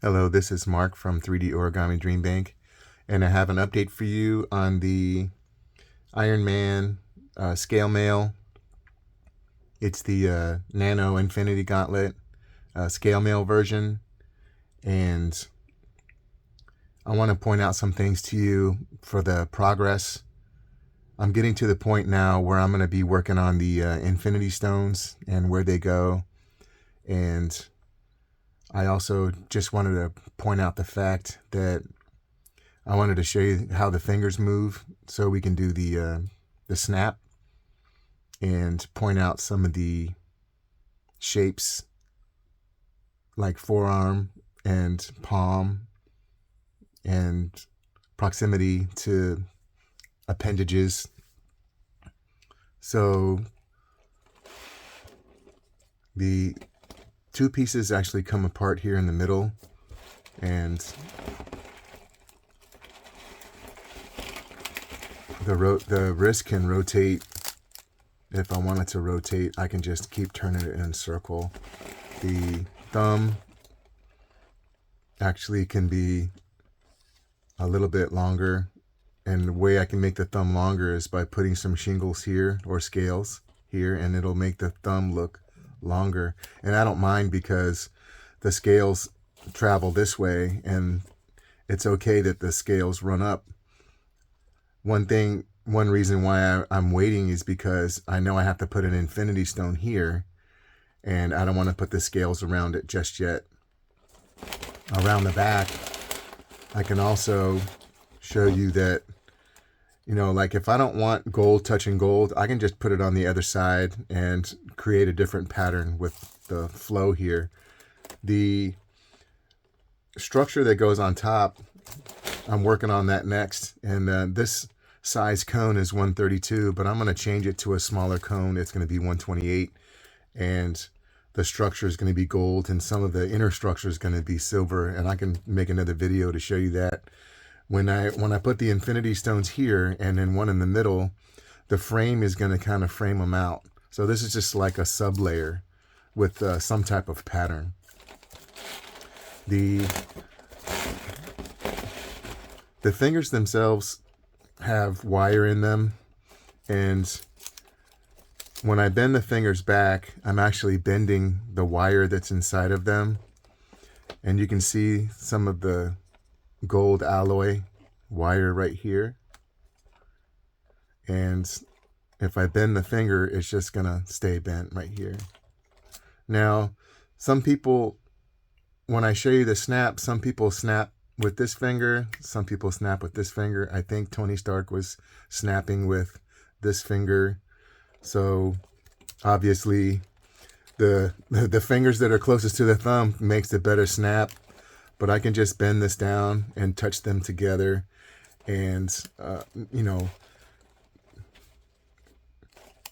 Hello, this is Mark from 3D Origami Dream Bank, and I have an update for you on the Iron Man scale mail. It's the Nano Infinity Gauntlet scale mail version, and I want to point out some things to you for the progress. I'm getting to the point now where I'm going to be working on the Infinity Stones and where they go, and I also just wanted to point out the fact that I wanted to show you how the fingers move so we can do the snap and point out some of the shapes like forearm and palm and proximity to appendages. So the two pieces actually come apart here in the middle, and the wrist can rotate. If I want it to rotate, I can just keep turning it in a circle. The thumb actually can be a little bit longer, and the way I can make the thumb longer is by putting some shingles here or scales here, and it'll make the thumb look longer. And I don't mind because the scales travel this way, and it's okay that the scales run up. One reason why I'm waiting is because I know I have to put an infinity stone here, and I don't want to put the scales around it just yet. Around the back, I can also show you that, like if I don't want gold touching gold, I can just put it on the other side and create a different pattern with the flow here. The structure that goes on top, I'm working on that next, and this size cone is 132, but I'm going to change it to a smaller cone. It's going to be 128, and the structure is going to be gold, and some of the inner structure is going to be silver, and I can make another video to show you that. When I put the infinity stones here and then one in the middle, the frame is going to kind of frame them out. So this is just like a sub layer with some type of pattern. The fingers themselves have wire in them, and when I bend the fingers back, I'm actually bending the wire that's inside of them, and you can see some of the gold alloy wire right here. And if I bend the finger, it's just gonna stay bent right here. Now, some people, when I show you the snap, some people snap with this finger, some people snap with this finger. I think Tony Stark was snapping with this finger. So obviously the fingers that are closest to the thumb makes the better snap, but I can just bend this down and touch them together, and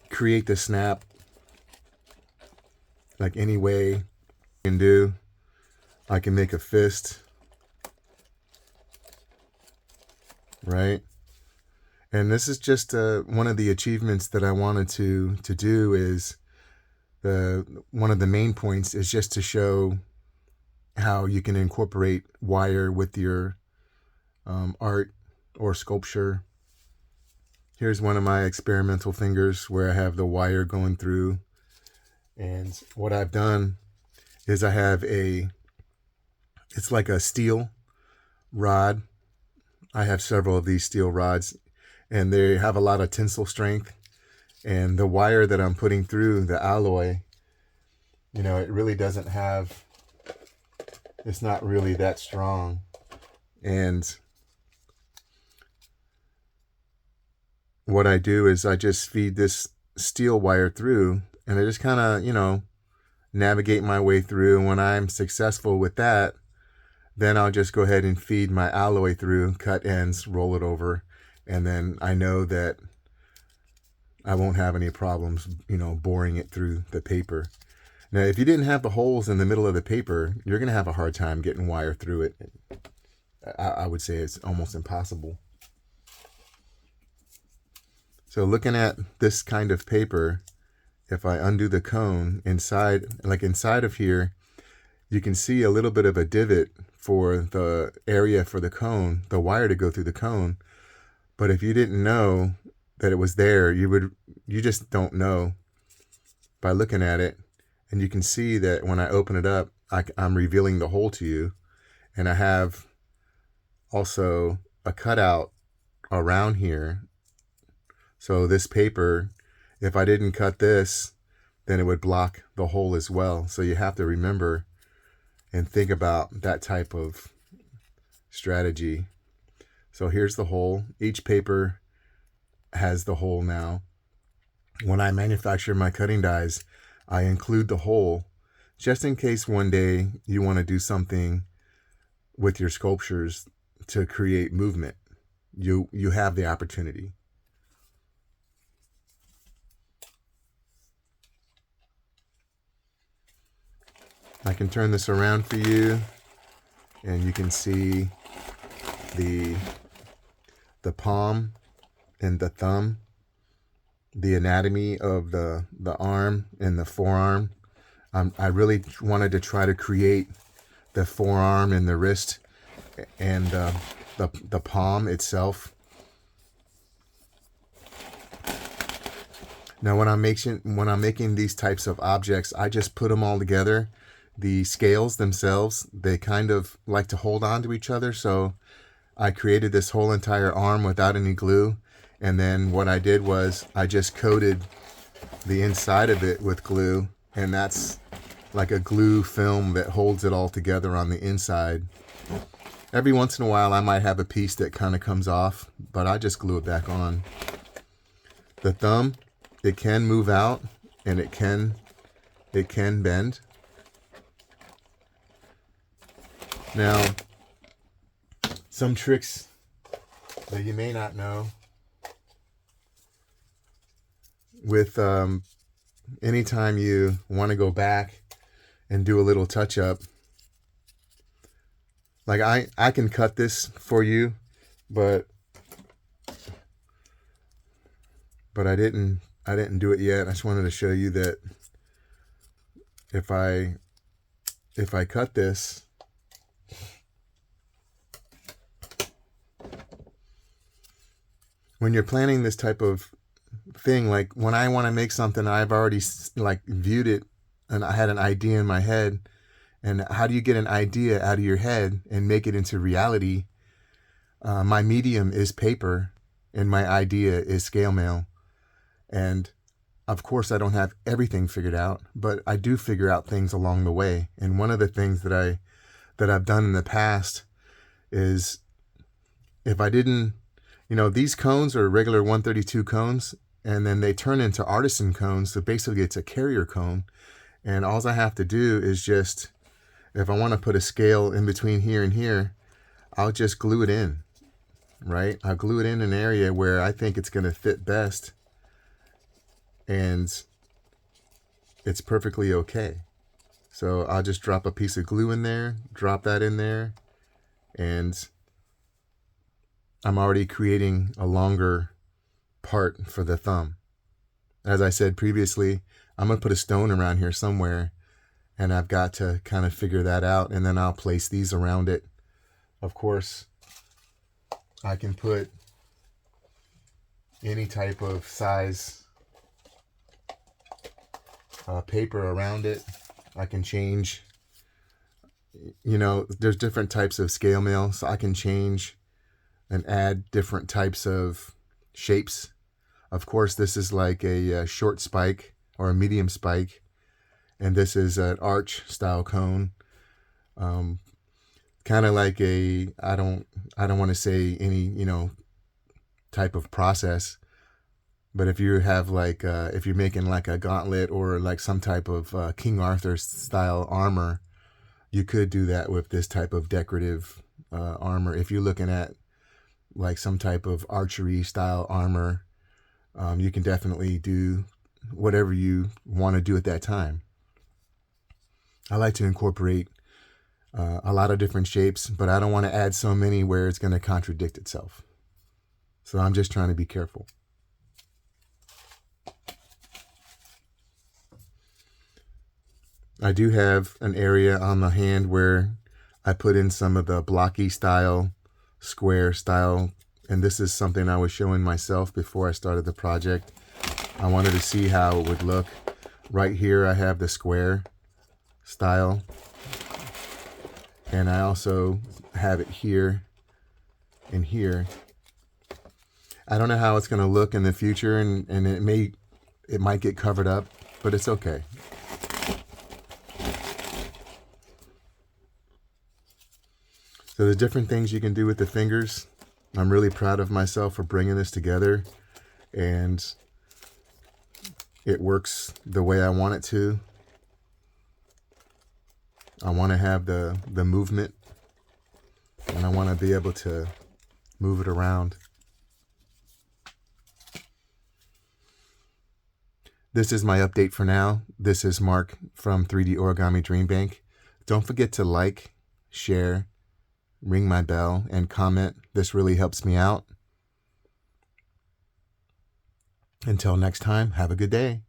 create the snap like any way I can do. I can make a fist, right? And this is just one of the achievements that I wanted to do. Is one of the main points is just to show how you can incorporate wire with your art or sculpture. Here's one of my experimental fingers where I have the wire going through, and what I've done is I have it's like a steel rod. I have several of these steel rods, and they have a lot of tensile strength, and the wire that I'm putting through the alloy, it really doesn't have, it's not really that strong. And what I do is I just feed this steel wire through, and I just kind of, navigate my way through. And when I'm successful with that, then I'll just go ahead and feed my alloy through, cut ends, roll it over, and then I know that I won't have any problems, boring it through the paper. Now, if you didn't have the holes in the middle of the paper, you're going to have a hard time getting wire through it. I would say it's almost impossible. So looking at this kind of paper, if I undo the cone inside of here, you can see a little bit of a divot for the area for the cone, the wire to go through the cone. But if you didn't know that it was there, you just don't know by looking at it. And you can see that when I open it up, I'm revealing the hole to you. And I have also a cutout around here. So this paper, if I didn't cut this, then it would block the hole as well. So you have to remember and think about that type of strategy. So here's the hole. Each paper has the hole now. When I manufacture my cutting dies, I include the hole just in case one day you want to do something with your sculptures to create movement. You have the opportunity. I can turn this around for you, and you can see the palm and the thumb, the anatomy of the arm and the forearm. I really wanted to try to create the forearm and the wrist and the palm itself. Now, when I'm making these types of objects, I just put them all together. The scales themselves, they kind of like to hold on to each other. So I created this whole entire arm without any glue. And then what I did was I just coated the inside of it with glue. And that's like a glue film that holds it all together on the inside. Every once in a while, I might have a piece that kind of comes off, but I just glue it back on. The thumb, it can move out and it can bend. Now, some tricks that you may not know with anytime you want to go back and do a little touch up. Like I can cut this for you, but I didn't do it yet. I just wanted to show you that if I cut this, when you're planning this type of thing, like when I want to make something, I've already like viewed it and I had an idea in my head. And how do you get an idea out of your head and make it into reality? My medium is paper and my idea is scale mail. And of course I don't have everything figured out, but I do figure out things along the way. And one of the things that I've done in the past is if I didn't, these cones are regular 132 cones, and then they turn into artisan cones. So basically it's a carrier cone. And all I have to do is just, if I want to put a scale in between here and here, I'll just glue it in, right? I'll glue it in an area where I think it's going to fit best. And it's perfectly okay. So I'll just drop a piece of glue in there, drop that in there, and I'm already creating a longer part for the thumb. As I said previously, I'm going to put a stone around here somewhere, and I've got to kind of figure that out, and then I'll place these around it. Of course, I can put any type of size paper around it. I can change, there's different types of scale mail, so I can change and add different types of shapes. Of course, this is like a short spike or a medium spike, and this is an arch style cone. Kind of like I don't want to say any type of process, but if you have like if you're making like a gauntlet or like some type of King Arthur style armor, you could do that with this type of decorative armor. If you're looking at like some type of archery style armor, you can definitely do whatever you want to do at that time. I like to incorporate a lot of different shapes, but I don't want to add so many where it's going to contradict itself. So I'm just trying to be careful. I do have an area on the hand where I put in some of the blocky style, square style, and this is something I was showing myself before I started the project. I wanted to see how it would look. Right here I have the square style, and I also have it here and here. I don't know how it's going to look in the future, and it might get covered up, but it's okay. So the different things you can do with the fingers. I'm really proud of myself for bringing this together, and it works the way I want it to. I want to have the movement, and I want to be able to move it around. This is my update for now. This is Mark from 3D Origami Dream Bank. Don't forget to like, share, ring my bell, and comment. This really helps me out. Until next time, have a good day.